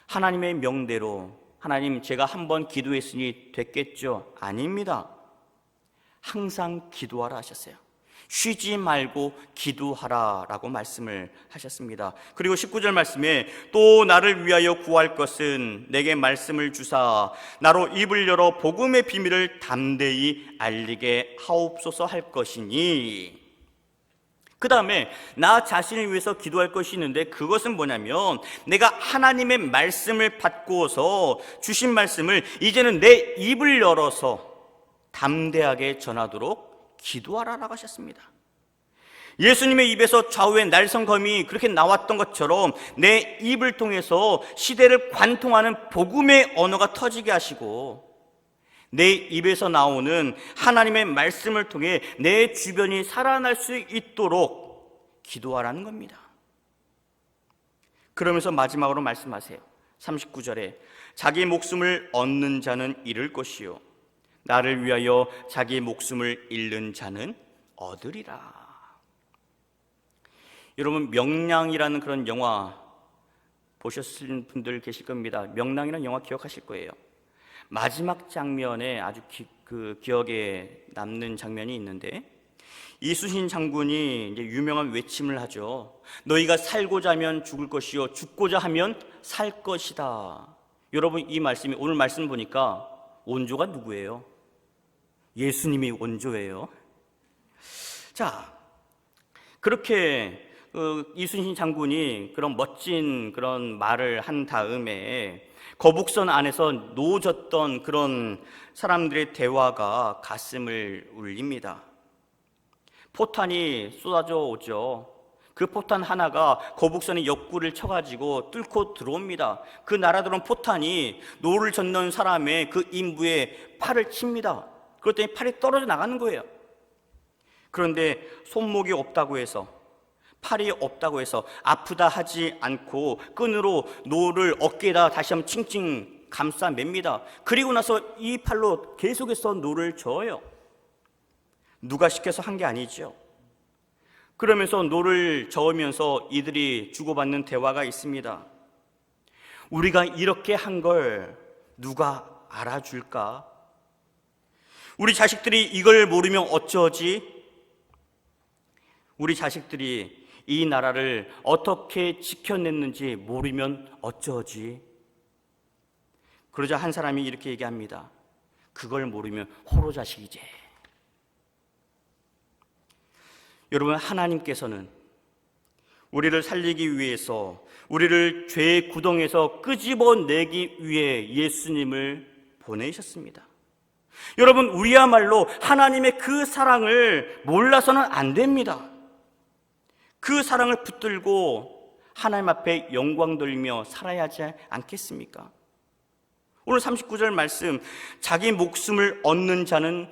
하나님의 명대로 하나님 제가 한번 기도했으니 됐겠죠? 아닙니다. 항상 기도하라 하셨어요. 쉬지 말고 기도하라 라고 말씀을 하셨습니다. 그리고 19절 말씀에 또 나를 위하여 구할 것은 내게 말씀을 주사 나로 입을 열어 복음의 비밀을 담대히 알리게 하옵소서 할 것이니. 그 다음에 나 자신을 위해서 기도할 것이 있는데, 그것은 뭐냐면 내가 하나님의 말씀을 받고서 주신 말씀을 이제는 내 입을 열어서 담대하게 전하도록 기도하라라고 하셨습니다. 예수님의 입에서 좌우에 날성검이 그렇게 나왔던 것처럼 내 입을 통해서 시대를 관통하는 복음의 언어가 터지게 하시고, 내 입에서 나오는 하나님의 말씀을 통해 내 주변이 살아날 수 있도록 기도하라는 겁니다. 그러면서 마지막으로 말씀하세요. 39절에 자기 목숨을 얻는 자는 잃을 것이요 나를 위하여 자기 목숨을 잃는 자는 얻으리라. 여러분, 명량이라는 그런 영화 보셨을 분들 계실 겁니다. 명량이라는 영화 기억하실 거예요. 마지막 장면에 아주 기억에 남는 장면이 있는데, 이순신 장군이 이제 유명한 외침을 하죠. 너희가 살고자 하면 죽을 것이요 죽고자 하면 살 것이다. 여러분, 이 말씀이, 오늘 말씀 보니까 원조가 누구예요? 예수님이 원조예요. 자, 그렇게 이순신 장군이 그런 멋진 그런 말을 한 다음에 거북선 안에서 놓아졌던 그런 사람들의 대화가 가슴을 울립니다. 포탄이 쏟아져 오죠. 그 포탄 하나가 거북선의 옆구리를 쳐가지고 뚫고 들어옵니다. 그 날아들어온 포탄이 노를 젓는 사람의 그 인부의 팔을 칩니다. 그랬더니 팔이 떨어져 나가는 거예요. 그런데 손목이 없다고 해서, 팔이 없다고 해서 아프다 하지 않고 끈으로 노를 어깨에다 다시 한번 칭칭 감싸 맵니다. 그리고 나서 이 팔로 계속해서 노를 저어요. 누가 시켜서 한 게 아니죠. 그러면서 노를 저으면서 이들이 주고받는 대화가 있습니다. 우리가 이렇게 한 걸 누가 알아줄까? 우리 자식들이 이걸 모르면 어쩌지? 우리 자식들이 이 나라를 어떻게 지켜냈는지 모르면 어쩌지? 그러자 한 사람이 이렇게 얘기합니다. 그걸 모르면 호로 자식이지. 여러분, 하나님께서는 우리를 살리기 위해서, 우리를 죄의 구덩이에서 끄집어내기 위해 예수님을 보내셨습니다. 여러분, 우리야말로 하나님의 그 사랑을 몰라서는 안 됩니다. 그 사랑을 붙들고 하나님 앞에 영광 돌리며 살아야 하지 않겠습니까? 오늘 39절 말씀, 자기 목숨을 얻는 자는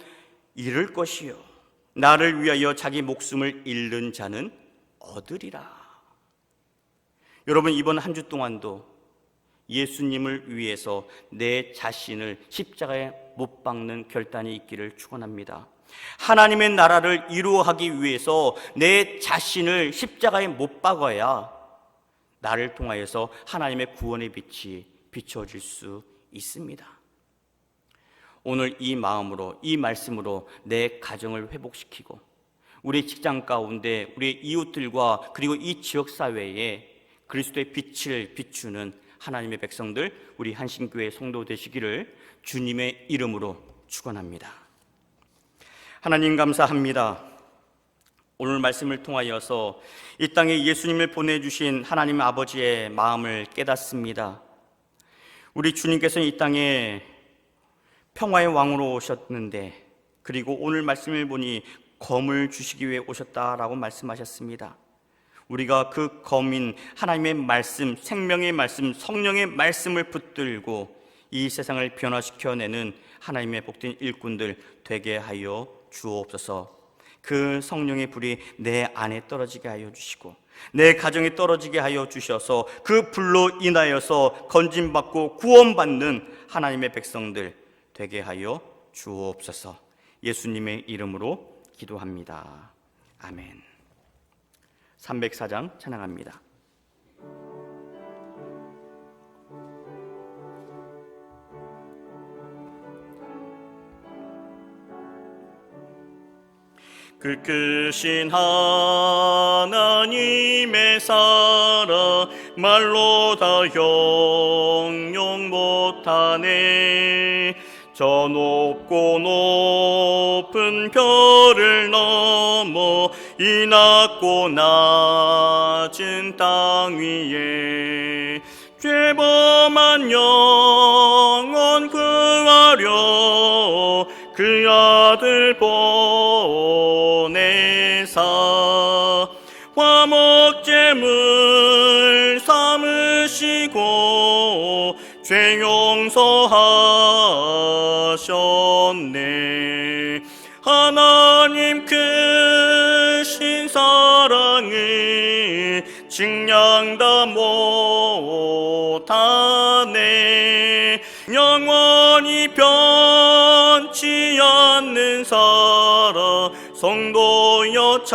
잃을 것이요 나를 위하여 자기 목숨을 잃는 자는 얻으리라. 여러분, 이번 한 주 동안도 예수님을 위해서 내 자신을 십자가에 못 박는 결단이 있기를 축원합니다. 하나님의 나라를 이루어가기 위해서 내 자신을 십자가에 못 박아야 나를 통하여서 하나님의 구원의 빛이 비춰질 수 있습니다. 오늘 이 마음으로, 이 말씀으로 내 가정을 회복시키고 우리 직장 가운데 우리 이웃들과 그리고 이 지역사회에 그리스도의 빛을 비추는 하나님의 백성들, 우리 한신교회 성도 되시기를 주님의 이름으로 축원합니다. 하나님 감사합니다. 오늘 말씀을 통하여서 이 땅에 예수님을 보내주신 하나님 아버지의 마음을 깨닫습니다. 우리 주님께서는 이 땅에 평화의 왕으로 오셨는데, 그리고 오늘 말씀을 보니 검을 주시기 위해 오셨다라고 말씀하셨습니다. 우리가 그 검인 하나님의 말씀, 생명의 말씀, 성령의 말씀을 붙들고 이 세상을 변화시켜내는 하나님의 복된 일꾼들 되게 하여 주옵소서. 그 성령의 불이 내 안에 떨어지게 하여 주시고 내 가정에 떨어지게 하여 주셔서 그 불로 인하여서 건짐받고 구원받는 하나님의 백성들 되게 하여 주옵소서. 예수님의 이름으로 기도합니다. 아멘. 304장 찬양합니다. 그 크신 하나님의 사랑 말로 다 형용 못하네. 저 높고 높은 별을 넘어 이 낮고 낮은 땅 위에 죄범한 영혼 구하려 그 아들 보내사 화목제물 삼으시고 죄 용서하셨네. 하나님 크신 사랑을 증량다 못하네. 영원히 변치 않는 사랑 성도여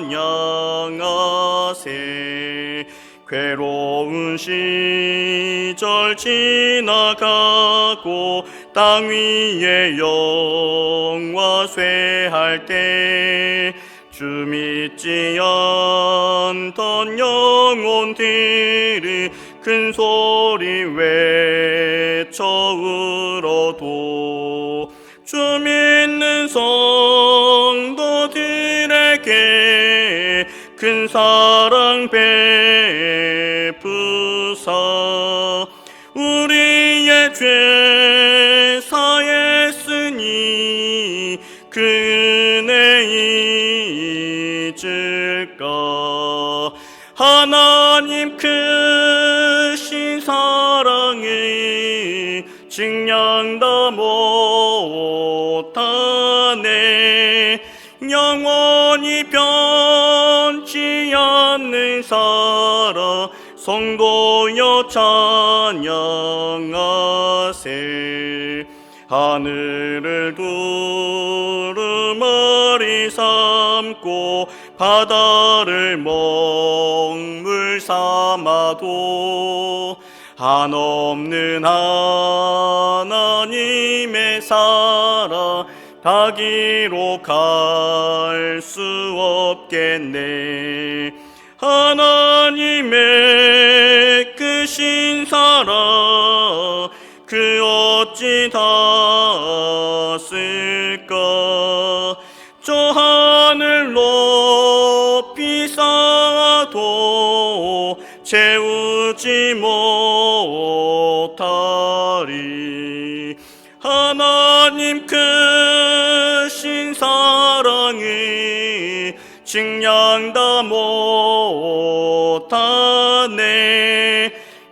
찬양하세. 괴로운 시절 지나가고 땅 위에 영화 쇠할 때 주 믿지 않던 영혼들이 큰 소리 외쳐 울어도 주 믿는 성도들에게 큰 사랑 베푸사 우리의 죄 사했으니 그 은혜 잊을까. 하나님 크신 사랑을 증량다 못하네. 영원히 변치 않는 사랑 성도여 찬양하세. 하늘을 두루마리 삼고 바다를 먹물 삼아도 한없는 하나님의 사랑 다 기록할 수 없겠네. 하나님의 크신 사랑 그 어찌 다 쓸까. 저 하늘 높이 쌓아도 채우지 못하리. 하나님 크신 사랑을 증량다 못하네.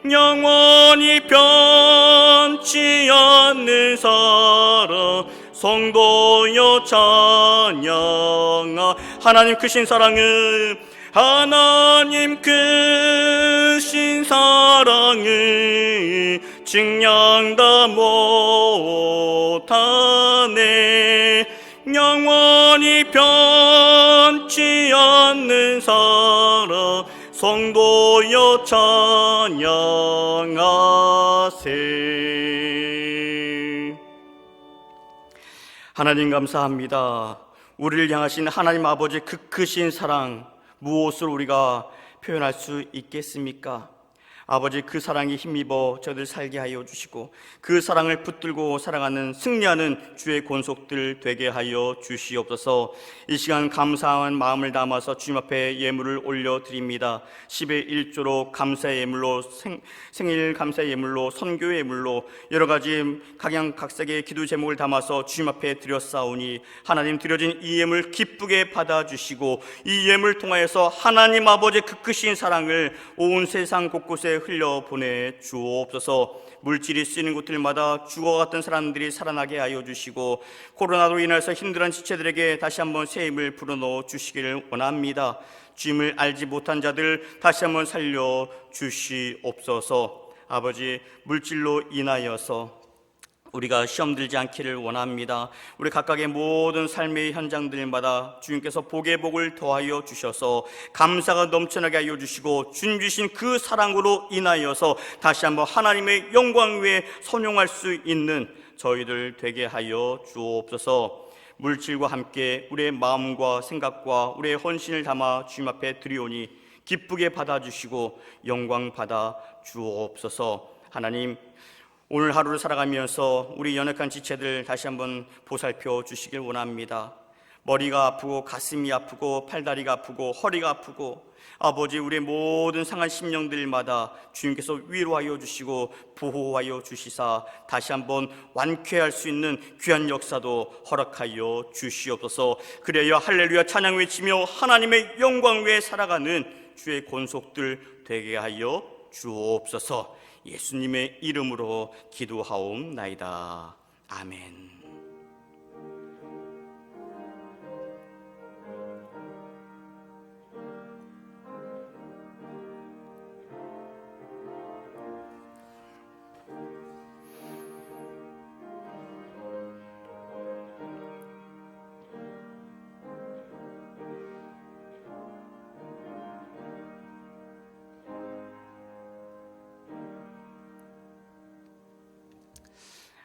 영원히 변치 않는 사랑 성도여 찬양하. 하나님 크신 사랑을 하나님 크신 사랑을 증량다 못하네. 영원히 변치 않는 사랑 성도여 찬양하세. 하나님 감사합니다. 우리를 향하신 하나님 아버지의 그 크신 사랑 무엇을 우리가 표현할 수 있겠습니까? 아버지 그 사랑에 힘입어 저들 살게 하여 주시고 그 사랑을 붙들고 살아가는 승리하는 주의 권속들 되게 하여 주시옵소서. 이 시간 감사한 마음을 담아서 주님 앞에 예물을 올려드립니다. 10의 1조로 감사의 예물로 생일 감사의 예물로 선교의 예물로 여러 가지 각양각색의 기도 제목을 담아서 주님 앞에 드렸사오니 하나님 드려진 이 예물 기쁘게 받아주시고 이 예물 통하여서 하나님 아버지의 그 크신 사랑을 온 세상 곳곳에 흘려보내 주옵소서. 물질이 쓰이는 곳들마다 죽어갔던 사람들이 살아나게 하여 주시고 코로나로 인해서 힘들어한 지체들에게 다시 한번 새 힘을 불어넣어 주시기를 원합니다. 주님을 알지 못한 자들 다시 한번 살려 주시옵소서. 아버지 물질로 인하여서 우리가 시험 들지 않기를 원합니다. 우리 각각의 모든 삶의 현장들마다 주님께서 복의 복을 더하여 주셔서 감사가 넘쳐나게 하여 주시고 주님 주신 그 사랑으로 인하여서 다시 한번 하나님의 영광 위에 선용할 수 있는 저희들 되게 하여 주옵소서. 물질과 함께 우리의 마음과 생각과 우리의 헌신을 담아 주님 앞에 드리오니 기쁘게 받아주시고 영광 받아 주옵소서. 하나님 오늘 하루를 살아가면서 우리 연약한 지체들 다시 한번 보살펴 주시길 원합니다. 머리가 아프고 가슴이 아프고 팔다리가 아프고 허리가 아프고 아버지, 우리의 모든 상한 심령들마다 주님께서 위로하여 주시고 보호하여 주시사 다시 한번 완쾌할 수 있는 귀한 역사도 허락하여 주시옵소서. 그래야 할렐루야 찬양 외치며 하나님의 영광 외에 살아가는 주의 권속들 되게 하여 주옵소서. 예수님의 이름으로 기도하옵나이다. 아멘.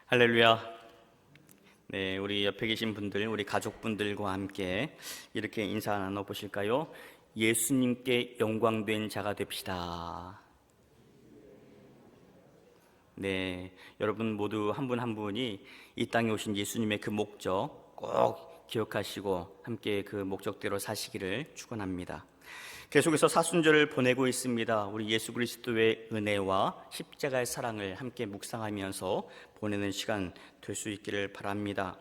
할렐루야. 네, 우리 옆에 계신 분들, 우리 가족분들과 함께 이렇게 인사 나눠보실까요? 예수님께 영광된 자가 됩시다. 네, 여러분 모두 한 분 한 분이 이 땅에 오신 예수님의 그 목적 꼭 기억하시고 함께 그 목적대로 사시기를 축원합니다. 계속해서 사순절을 보내고 있습니다. 우리 예수 그리스도의 은혜와 십자가의 사랑을 함께 묵상하면서 보내는 시간 될 수 있기를 바랍니다.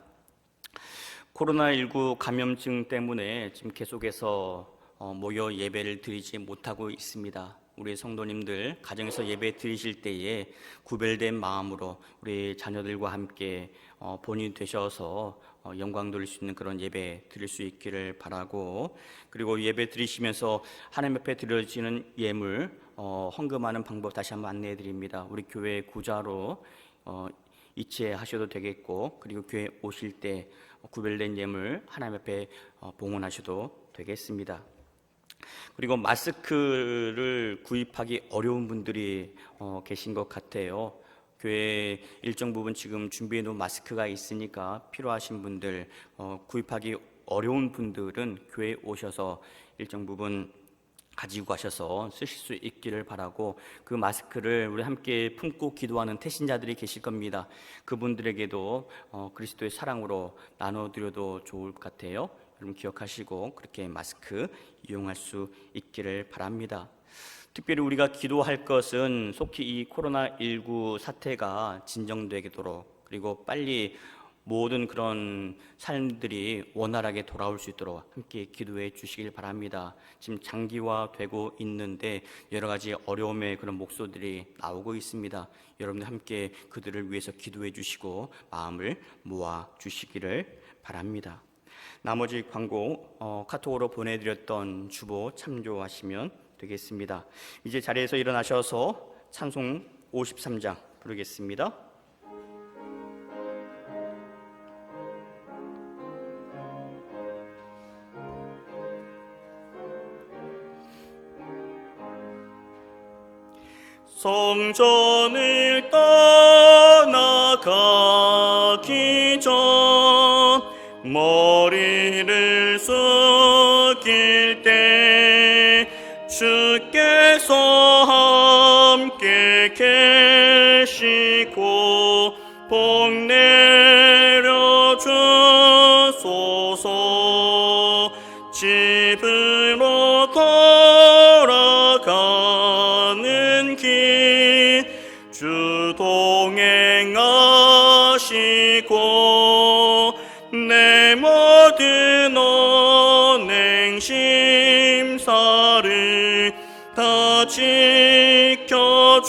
코로나19 감염증 때문에 지금 계속해서 모여 예배를 드리지 못하고 있습니다. 우리 성도님들 가정에서 예배 드리실 때에 구별된 마음으로 우리 자녀들과 함께 본인이 되셔서 영광 돌릴 수 있는 그런 예배 드릴 수 있기를 바라고, 그리고 예배 드리시면서 하나님 앞에 드려지는 예물 헌금하는 방법 다시 한번 안내해 드립니다. 우리 교회 구좌로 이체하셔도 되겠고, 그리고 교회 오실 때 구별된 예물 하나님 앞에 봉헌하셔도 되겠습니다. 그리고 마스크를 구입하기 어려운 분들이 계신 것 같아요. 교회 일정 부분 지금 준비해 놓은 마스크가 있으니까 필요하신 분들, 구입하기 어려운 분들은 교회에 오셔서 일정 부분 가지고 가셔서 쓰실 수 있기를 바라고, 그 마스크를 우리 함께 품고 기도하는 태신자들이 계실 겁니다. 그분들에게도 그리스도의 사랑으로 나눠드려도 좋을 것 같아요. 여러분 기억하시고 그렇게 마스크 이용할 수 있기를 바랍니다. 특별히 우리가 기도할 것은 속히 이 코로나19 사태가 진정되도록, 그리고 빨리 모든 그런 삶들이 원활하게 돌아올 수 있도록 함께 기도해 주시길 바랍니다. 지금 장기화되고 있는데 여러 가지 어려움의 그런 목소리들이 나오고 있습니다. 여러분들 함께 그들을 위해서 기도해 주시고 마음을 모아 주시기를 바랍니다. 나머지 광고 카톡으로 보내드렸던 주보 참조하시면 되겠습니다. 이제 자리에서 일어나셔서 찬송 53장 부르겠습니다. 성전을 떠나가기 전 머리를 숙일 때 주께서 함께 계시고 복 내려 주소서. 집으로 돌아가는 길 주 동행하시고 내 모든 언행 심사를 다 지켜주소서.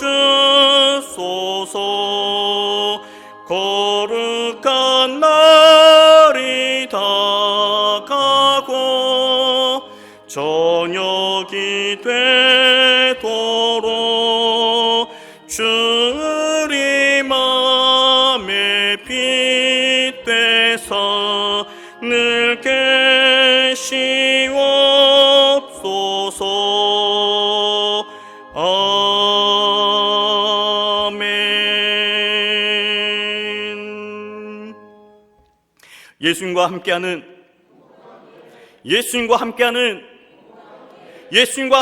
거룩한 날이 다가고 저녁이 되도록 주리 맘에 빛 되사 늘 계시옵소서. 아멘. 예수님과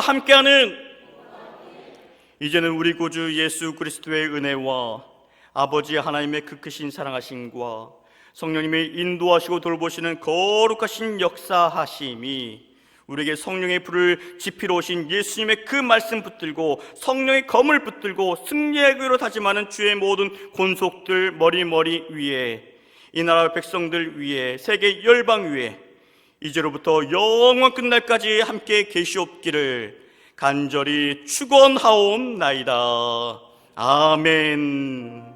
함께하는 이제는 우리 구주 예수 그리스도의 은혜와 아버지 하나님의 그 크신 사랑하심과 성령님의 인도하시고 돌보시는 거룩하신 역사하심이 우리에게 성령의 불을 지피러 오신 예수님의 그 말씀 붙들고 성령의 검을 붙들고 승리하기로 다짐하는 주의 모든 권속들 머리 위에, 이 나라 백성들 위에, 세계 열방 위에 이제로부터 영원 끝날까지 함께 계시옵기를 간절히 축원하옵나이다. 아멘.